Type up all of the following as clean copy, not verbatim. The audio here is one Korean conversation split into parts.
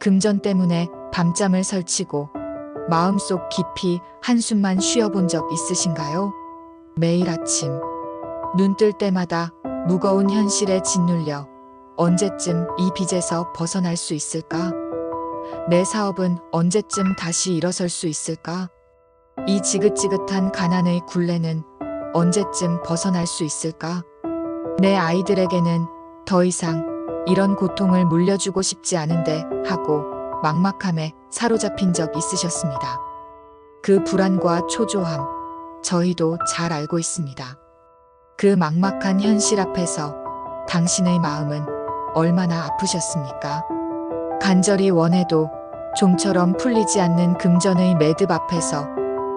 금전 때문에 밤잠을 설치고 마음속 깊이 한숨만 쉬어본 적 있으신가요? 매일 아침 눈 뜰 때마다 무거운 현실에 짓눌려 언제쯤 이 빚에서 벗어날 수 있을까? 내 사업은 언제쯤 다시 일어설 수 있을까? 이 지긋지긋한 가난의 굴레는 언제쯤 벗어날 수 있을까? 내 아이들에게는 더 이상 이런 고통을 물려주고 싶지 않은데 하고 막막함에 사로잡힌 적 있으셨습니다. 그 불안과 초조함, 저희도 잘 알고 있습니다. 그 막막한 현실 앞에서 당신의 마음은 얼마나 아프셨습니까? 간절히 원해도 좀처럼 풀리지 않는 금전의 매듭 앞에서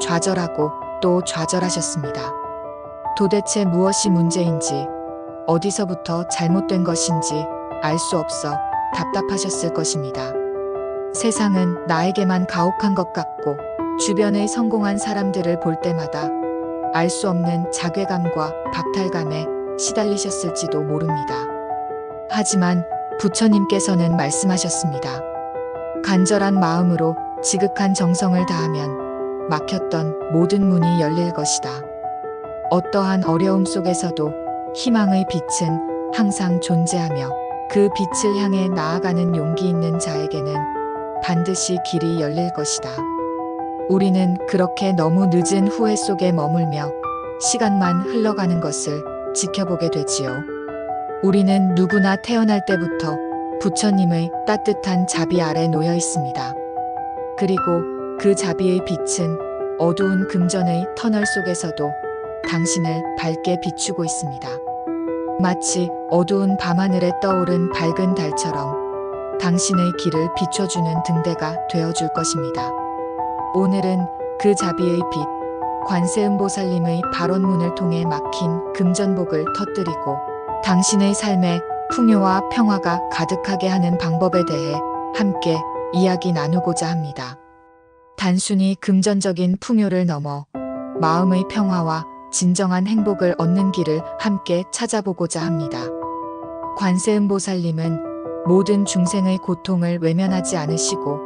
좌절하고 또 좌절하셨습니다. 도대체 무엇이 문제인지, 어디서부터 잘못된 것인지 알 수 없어 답답하셨을 것입니다. 세상은 나에게만 가혹한 것 같고 주변의 성공한 사람들을 볼 때마다 알 수 없는 자괴감과 박탈감에 시달리셨을지도 모릅니다. 하지만 부처님께서는 말씀하셨습니다. 간절한 마음으로 지극한 정성을 다하면 막혔던 모든 문이 열릴 것이다. 어떠한 어려움 속에서도 희망의 빛은 항상 존재하며 그 빛을 향해 나아가는 용기 있는 자에게는 반드시 길이 열릴 것이다. 우리는 그렇게 너무 늦은 후회 속에 머물며 시간만 흘러가는 것을 지켜보게 되지요. 우리는 누구나 태어날 때부터 부처님의 따뜻한 자비 아래 놓여 있습니다. 그리고 그 자비의 빛은 어두운 금전의 터널 속에서도 당신을 밝게 비추고 있습니다. 마치 어두운 밤하늘에 떠오른 밝은 달처럼 당신의 길을 비춰주는 등대가 되어줄 것입니다. 오늘은 그 자비의 빛, 관세음보살님의 발원문을 통해 막힌 금전복을 터뜨리고 당신의 삶에 풍요와 평화가 가득하게 하는 방법에 대해 함께 이야기 나누고자 합니다. 단순히 금전적인 풍요를 넘어 마음의 평화와 진정한 행복을 얻는 길을 함께 찾아보고자 합니다. 관세음보살님은 모든 중생의 고통을 외면하지 않으시고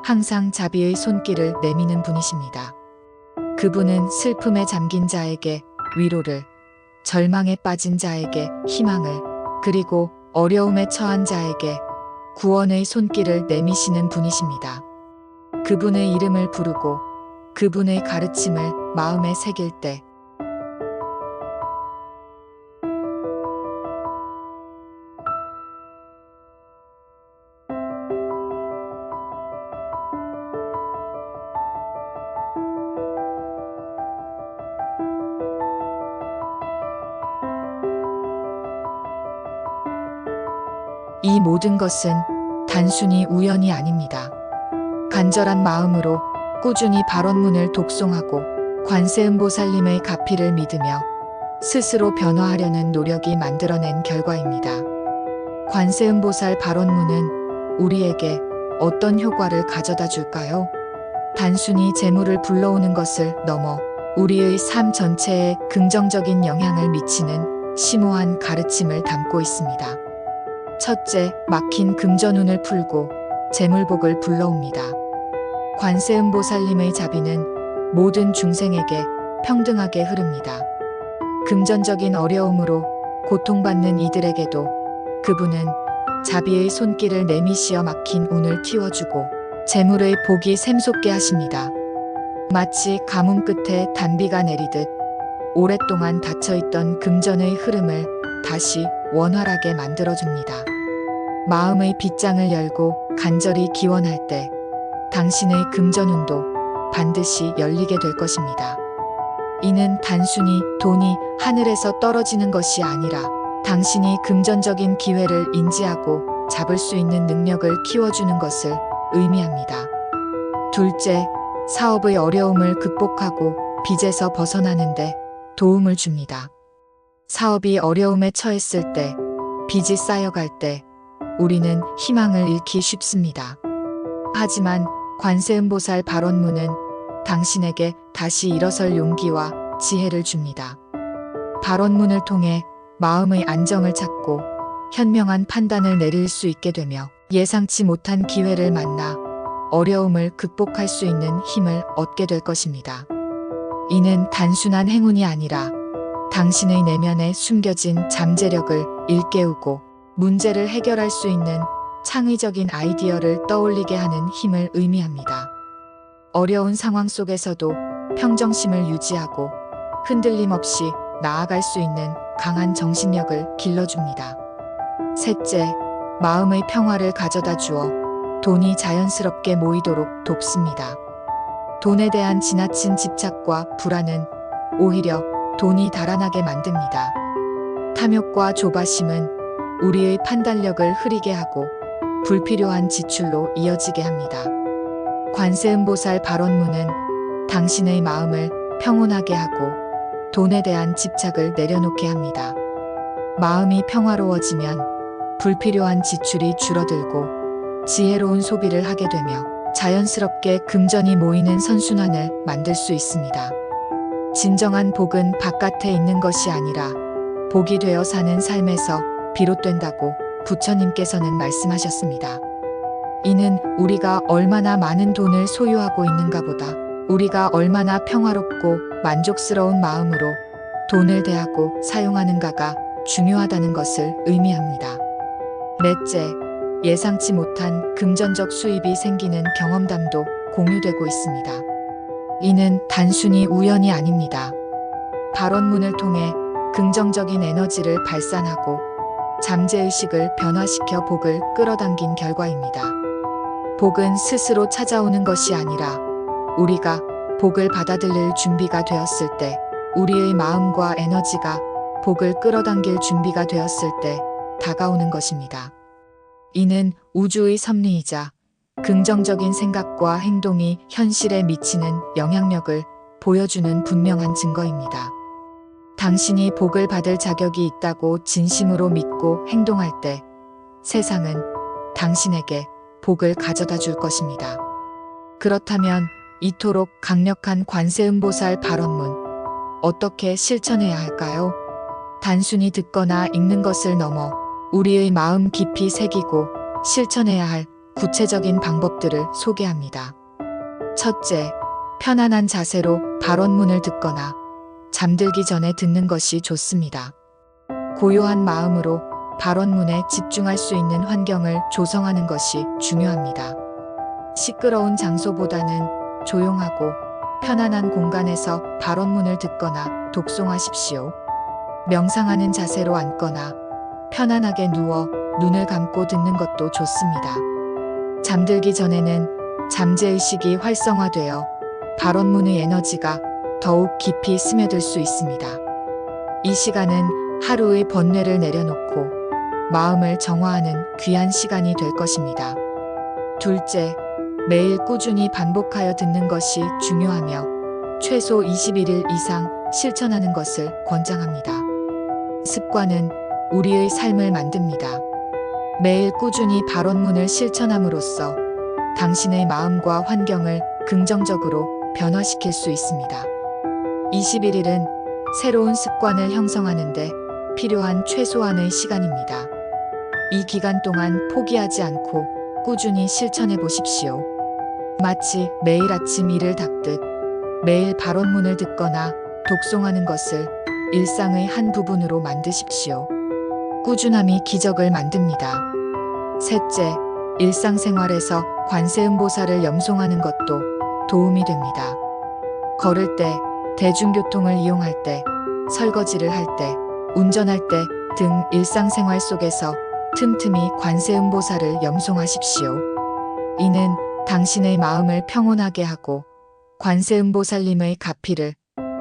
항상 자비의 손길을 내미는 분이십니다. 그분은 슬픔에 잠긴 자에게 위로를, 절망에 빠진 자에게 희망을, 그리고 어려움에 처한 자에게 구원의 손길을 내미시는 분이십니다. 그분의 이름을 부르고 그분의 가르침을 마음에 새길 때 이 모든 것은 단순히 우연이 아닙니다. 간절한 마음으로 꾸준히 발원문을 독송하고 관세음보살님의 가피를 믿으며 스스로 변화하려는 노력이 만들어낸 결과입니다. 관세음보살 발원문은 우리에게 어떤 효과를 가져다 줄까요? 단순히 재물을 불러오는 것을 넘어 우리의 삶 전체에 긍정적인 영향을 미치는 심오한 가르침을 담고 있습니다. 첫째, 막힌 금전운을 풀고 재물복을 불러옵니다. 관세음보살님의 자비는 모든 중생에게 평등하게 흐릅니다. 금전적인 어려움으로 고통받는 이들에게도 그분은 자비의 손길을 내미시어 막힌 운을 틔워주고 재물의 복이 샘솟게 하십니다. 마치 가뭄 끝에 단비가 내리듯 오랫동안 닫혀있던 금전의 흐름을 다시 원활하게 만들어줍니다. 마음의 빗장을 열고 간절히 기원할 때 당신의 금전운도 반드시 열리게 될 것입니다. 이는 단순히 돈이 하늘에서 떨어지는 것이 아니라 당신이 금전적인 기회를 인지하고 잡을 수 있는 능력을 키워주는 것을 의미합니다. 둘째, 사업의 어려움을 극복하고 빚에서 벗어나는데 도움을 줍니다. 사업이 어려움에 처했을 때, 빚이 쌓여갈 때 우리는 희망을 잃기 쉽습니다. 하지만 관세음보살 발원문은 당신에게 다시 일어설 용기와 지혜를 줍니다. 발원문을 통해 마음의 안정을 찾고 현명한 판단을 내릴 수 있게 되며 예상치 못한 기회를 만나 어려움을 극복할 수 있는 힘을 얻게 될 것입니다. 이는 단순한 행운이 아니라 당신의 내면에 숨겨진 잠재력을 일깨우고 문제를 해결할 수 있는 창의적인 아이디어를 떠올리게 하는 힘을 의미합니다. 어려운 상황 속에서도 평정심을 유지하고 흔들림 없이 나아갈 수 있는 강한 정신력을 길러줍니다. 셋째, 마음의 평화를 가져다 주어 돈이 자연스럽게 모이도록 돕습니다. 돈에 대한 지나친 집착과 불안은 오히려 돈이 달아나게 만듭니다. 탐욕과 조바심은 우리의 판단력을 흐리게 하고 불필요한 지출로 이어지게 합니다. 관세음보살 발원문은 당신의 마음을 평온하게 하고 돈에 대한 집착을 내려놓게 합니다. 마음이 평화로워지면 불필요한 지출이 줄어들고 지혜로운 소비를 하게 되며 자연스럽게 금전이 모이는 선순환을 만들 수 있습니다. 진정한 복은 바깥에 있는 것이 아니라 복이 되어 사는 삶에서 비롯된다고 부처님께서는 말씀하셨습니다. 이는 우리가 얼마나 많은 돈을 소유하고 있는가 보다 우리가 얼마나 평화롭고 만족스러운 마음으로 돈을 대하고 사용하는가가 중요하다는 것을 의미합니다. 넷째, 예상치 못한 금전적 수입이 생기는 경험담도 공유되고 있습니다. 이는 단순히 우연이 아닙니다. 발원문을 통해 긍정적인 에너지를 발산하고 잠재의식을 변화시켜 복을 끌어당긴 결과입니다. 복은 스스로 찾아오는 것이 아니라 우리가 복을 받아들일 준비가 되었을 때, 우리의 마음과 에너지가 복을 끌어당길 준비가 되었을 때 다가오는 것입니다. 이는 우주의 섭리이자 긍정적인 생각과 행동이 현실에 미치는 영향력을 보여주는 분명한 증거입니다. 당신이 복을 받을 자격이 있다고 진심으로 믿고 행동할 때 세상은 당신에게 복을 가져다 줄 것입니다. 그렇다면 이토록 강력한 관세음보살 발원문, 어떻게 실천해야 할까요? 단순히 듣거나 읽는 것을 넘어 우리의 마음 깊이 새기고 실천해야 할 구체적인 방법들을 소개합니다. 첫째, 편안한 자세로 발원문을 듣거나 잠들기 전에 듣는 것이 좋습니다. 고요한 마음으로 발원문에 집중할 수 있는 환경을 조성하는 것이 중요합니다. 시끄러운 장소보다는 조용하고 편안한 공간에서 발원문을 듣거나 독송하십시오. 명상하는 자세로 앉거나 편안하게 누워 눈을 감고 듣는 것도 좋습니다. 잠들기 전에는 잠재의식이 활성화되어 발원문의 에너지가 더욱 깊이 스며들 수 있습니다. 이 시간은 하루의 번뇌를 내려놓고 마음을 정화하는 귀한 시간이 될 것입니다. 둘째, 매일 꾸준히 반복하여 듣는 것이 중요하며 최소 21일 이상 실천하는 것을 권장합니다. 습관은 우리의 삶을 만듭니다. 매일 꾸준히 발원문을 실천함으로써 당신의 마음과 환경을 긍정적으로 변화시킬 수 있습니다. 21일은 새로운 습관을 형성하는 데 필요한 최소한의 시간입니다. 이 기간 동안 포기하지 않고 꾸준히 실천해 보십시오. 마치 매일 아침 이를 닦듯 매일 발원문을 듣거나 독송하는 것을 일상의 한 부분으로 만드십시오. 꾸준함이 기적을 만듭니다. 셋째, 일상생활에서 관세음보살을 염송하는 것도 도움이 됩니다. 걸을 때, 대중교통을 이용할 때, 설거지를 할 때, 운전할 때 등 일상생활 속에서 틈틈이 관세음보살을 염송하십시오. 이는 당신의 마음을 평온하게 하고 관세음보살님의 가피를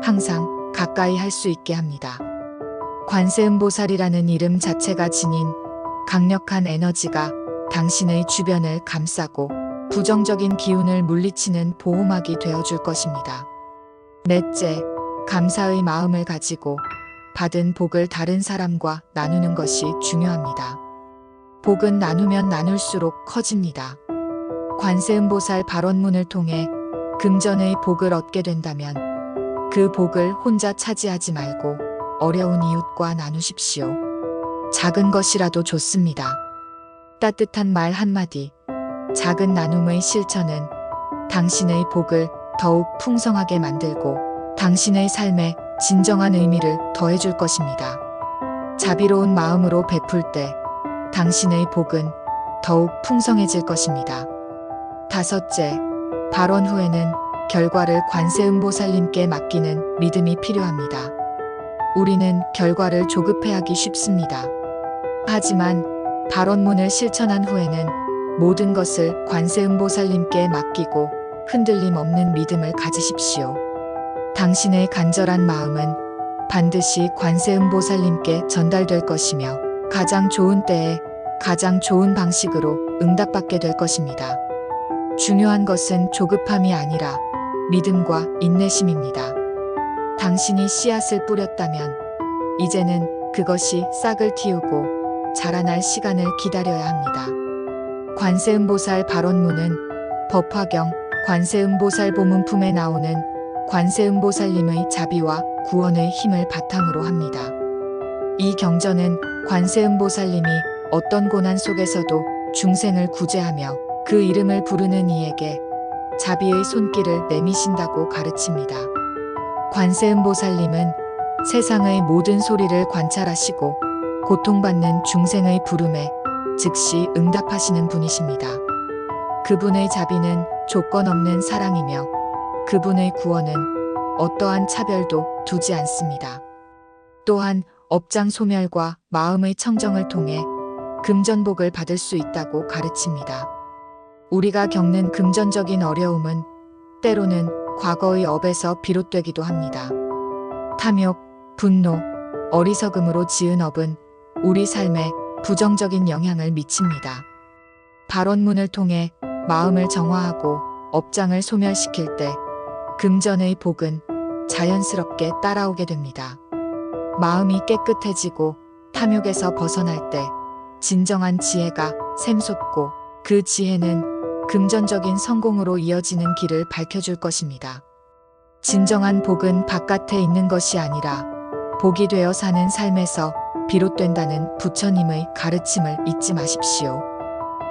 항상 가까이 할 수 있게 합니다. 관세음보살이라는 이름 자체가 지닌 강력한 에너지가 당신의 주변을 감싸고 부정적인 기운을 물리치는 보호막이 되어줄 것입니다. 넷째, 감사의 마음을 가지고 받은 복을 다른 사람과 나누는 것이 중요합니다. 복은 나누면 나눌수록 커집니다. 관세음보살 발원문을 통해 금전의 복을 얻게 된다면 그 복을 혼자 차지하지 말고 어려운 이웃과 나누십시오. 작은 것이라도 좋습니다. 따뜻한 말 한마디, 작은 나눔의 실천은 당신의 복을 더욱 풍성하게 만들고 당신의 삶에 진정한 의미를 더해줄 것입니다. 자비로운 마음으로 베풀 때 당신의 복은 더욱 풍성해질 것입니다. 다섯째, 발언 후에는 결과를 관세음보살님께 맡기는 믿음이 필요합니다. 우리는 결과를 조급해하기 쉽습니다. 하지만 발언문을 실천한 후에는 모든 것을 관세음보살님께 맡기고 흔들림 없는 믿음을 가지십시오. 당신의 간절한 마음은 반드시 관세음보살님께 전달될 것이며 가장 좋은 때에 가장 좋은 방식으로 응답받게 될 것입니다. 중요한 것은 조급함이 아니라 믿음과 인내심입니다. 당신이 씨앗을 뿌렸다면 이제는 그것이 싹을 틔우고 자라날 시간을 기다려야 합니다. 관세음보살 발언문은 법화경 관세음보살 보문품에 나오는 관세음보살님의 자비와 구원의 힘을 바탕으로 합니다. 이 경전은 관세음보살님이 어떤 고난 속에서도 중생을 구제하며 그 이름을 부르는 이에게 자비의 손길을 내미신다고 가르칩니다. 관세음보살님은 세상의 모든 소리를 관찰하시고 고통받는 중생의 부름에 즉시 응답하시는 분이십니다. 그분의 자비는 조건 없는 사랑이며 그분의 구원은 어떠한 차별도 두지 않습니다. 또한 업장 소멸과 마음의 청정을 통해 금전복을 받을 수 있다고 가르칩니다. 우리가 겪는 금전적인 어려움은 때로는 과거의 업에서 비롯되기도 합니다. 탐욕, 분노, 어리석음으로 지은 업은 우리 삶에 부정적인 영향을 미칩니다. 발언문을 통해 마음을 정화하고 업장을 소멸시킬 때 금전의 복은 자연스럽게 따라오게 됩니다. 마음이 깨끗해지고 탐욕에서 벗어날 때 진정한 지혜가 샘솟고 그 지혜는 금전적인 성공으로 이어지는 길을 밝혀줄 것입니다. 진정한 복은 바깥에 있는 것이 아니라 복이 되어 사는 삶에서 비롯된다는 부처님의 가르침을 잊지 마십시오.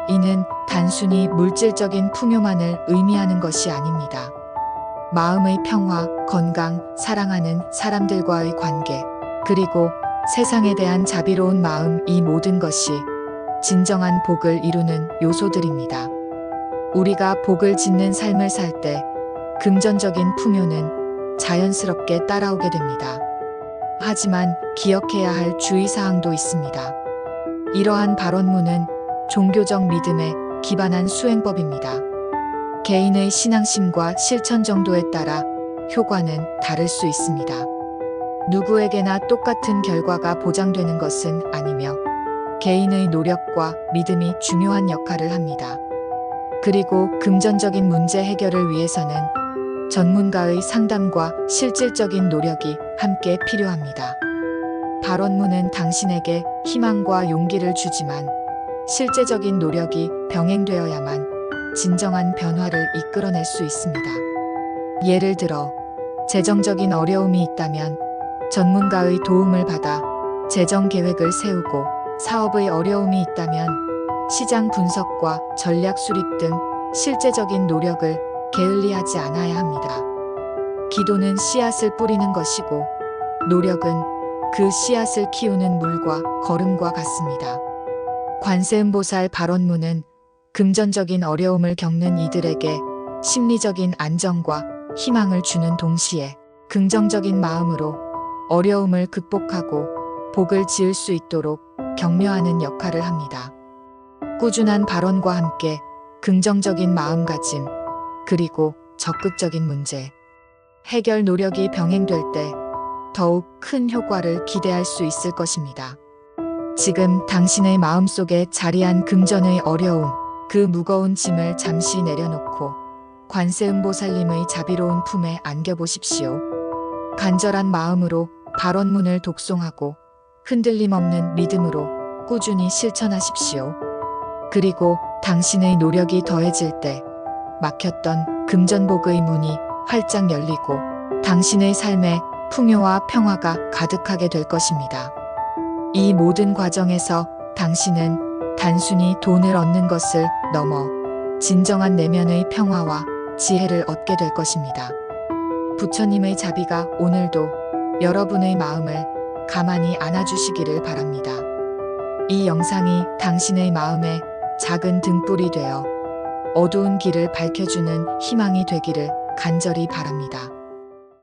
이는 단순히 물질적인 풍요만을 의미하는 것이 아닙니다. 마음의 평화, 건강, 사랑하는 사람들과의 관계, 그리고 세상에 대한 자비로운 마음, 이 모든 것이 진정한 복을 이루는 요소들입니다. 우리가 복을 짓는 삶을 살 때 금전적인 풍요는 자연스럽게 따라오게 됩니다. 하지만 기억해야 할 주의사항도 있습니다. 이러한 발언문은 종교적 믿음에 기반한 수행법입니다. 개인의 신앙심과 실천 정도에 따라 효과는 다를 수 있습니다. 누구에게나 똑같은 결과가 보장되는 것은 아니며 개인의 노력과 믿음이 중요한 역할을 합니다. 그리고 금전적인 문제 해결을 위해서는 전문가의 상담과 실질적인 노력이 함께 필요합니다. 발언문은 당신에게 희망과 용기를 주지만 실제적인 노력이 병행되어야만 진정한 변화를 이끌어낼 수 있습니다. 예를 들어 재정적인 어려움이 있다면 전문가의 도움을 받아 재정 계획을 세우고, 사업의 어려움이 있다면 시장 분석과 전략 수립 등 실제적인 노력을 게을리하지 않아야 합니다. 기도는 씨앗을 뿌리는 것이고 노력은 그 씨앗을 키우는 물과 거름과 같습니다. 관세음보살 발언문은 금전적인 어려움을 겪는 이들에게 심리적인 안정과 희망을 주는 동시에 긍정적인 마음으로 어려움을 극복하고 복을 지을 수 있도록 격려하는 역할을 합니다. 꾸준한 발언과 함께 긍정적인 마음가짐, 그리고 적극적인 문제 해결 노력이 병행될 때 더욱 큰 효과를 기대할 수 있을 것입니다. 지금 당신의 마음속에 자리한 금전의 어려움, 그 무거운 짐을 잠시 내려놓고 관세음보살님의 자비로운 품에 안겨보십시오. 간절한 마음으로 발언문을 독송하고 흔들림 없는 믿음으로 꾸준히 실천하십시오. 그리고 당신의 노력이 더해질 때 막혔던 금전복의 문이 활짝 열리고 당신의 삶에 풍요와 평화가 가득하게 될 것입니다. 이 모든 과정에서 당신은 단순히 돈을 얻는 것을 넘어 진정한 내면의 평화와 지혜를 얻게 될 것입니다. 부처님의 자비가 오늘도 여러분의 마음을 가만히 안아주시기를 바랍니다. 이 영상이 당신의 마음에 작은 등불이 되어 어두운 길을 밝혀주는 희망이 되기를 간절히 바랍니다.